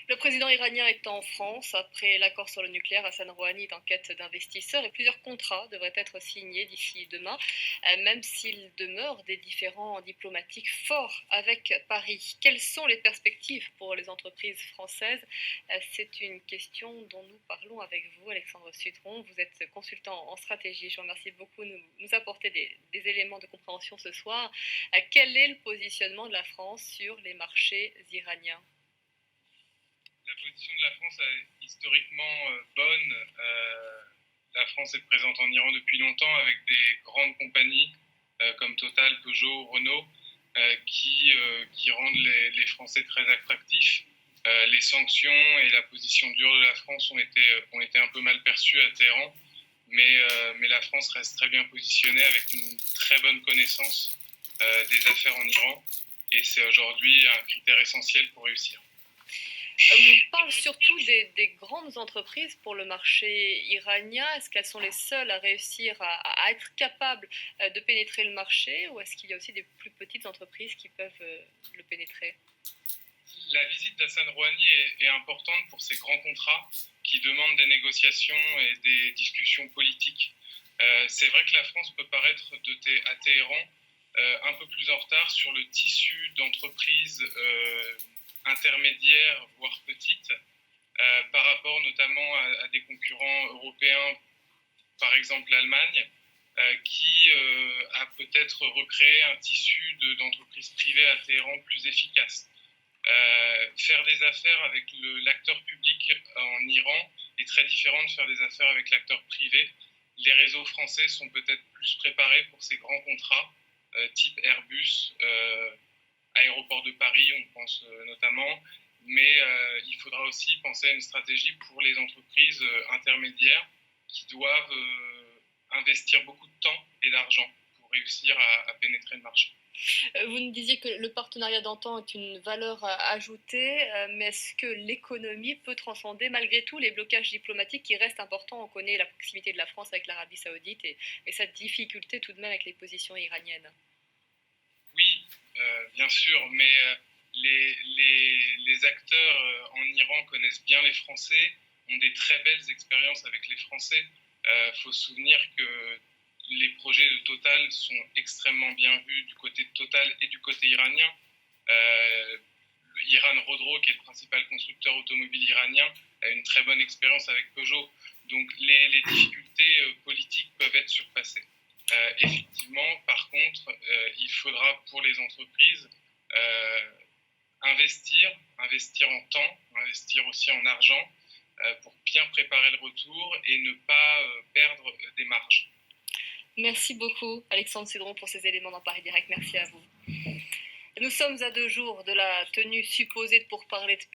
Le président iranien est en France après l'accord sur le nucléaire. Hassan Rouhani est en quête d'investisseurs et plusieurs contrats devraient être signés d'ici demain, même s'il demeure des différends diplomatiques forts avec Paris. Quelles sont les perspectives pour les entreprises françaises? C'est une question dont nous parlons avec vous, Alexandre Sudron. Vous êtes consultant en stratégie. Je vous remercie beaucoup de nous apporter des éléments de compréhension ce soir. Quel est le positionnement de la France sur les marchés iraniens? La position de la France est historiquement bonne. La France est présente en Iran depuis longtemps avec des grandes compagnies comme Total, Peugeot, Renault qui rendent les Français très attractifs. Les sanctions et la position dure de la France ont été un peu mal perçues à Téhéran, mais la France reste très bien positionnée avec une très bonne connaissance des affaires en Iran, et c'est aujourd'hui un critère essentiel pour réussir. On parle surtout des grandes entreprises pour le marché iranien. Est-ce qu'elles sont les seules à réussir à être capables de pénétrer le marché, ou est-ce qu'il y a aussi des plus petites entreprises qui peuvent le pénétrer? La visite d'Hassan Rouhani est importante pour ces grands contrats qui demandent des négociations et des discussions politiques. C'est vrai que la France peut paraître à Téhéran un peu plus en retard sur le tissu d'entreprises intermédiaires, voire petites, par rapport notamment à des concurrents européens, par exemple l'Allemagne, qui a peut-être recréé un tissu d'entreprises privées à Téhéran plus efficace. Faire des affaires avec l'acteur public en Iran est très différent de faire des affaires avec l'acteur privé. Les réseaux français sont peut-être plus préparés pour ces grands contrats, type Airbus, Aéroport de Paris, on pense notamment, mais il faudra aussi penser à une stratégie pour les entreprises intermédiaires qui doivent investir beaucoup de temps et d'argent pour réussir à pénétrer le marché. Vous nous disiez que le partenariat d'antan est une valeur ajoutée, mais est-ce que l'économie peut transcender malgré tout les blocages diplomatiques qui restent importants? On connaît la proximité de la France avec l'Arabie saoudite et sa difficulté tout de même avec les positions iraniennes. Oui, bien sûr, mais les acteurs en Iran connaissent bien les Français, ont des très belles expériences avec les Français. Il faut se souvenir que les projets de Total sont extrêmement bien vus du côté de Total et du côté iranien. Iran Rodro, qui est le principal constructeur automobile iranien, a une très bonne expérience avec Peugeot. Donc les difficultés politiques peuvent être surpassées. Effectivement, par contre, il faudra pour les entreprises investir en temps, investir aussi en argent pour bien préparer le retour et ne pas perdre des marges. Merci beaucoup, Alexandre Sudron, pour ces éléments dans Paris Direct. Merci à vous. Nous sommes à 2 jours de la tenue supposée de pourparlers de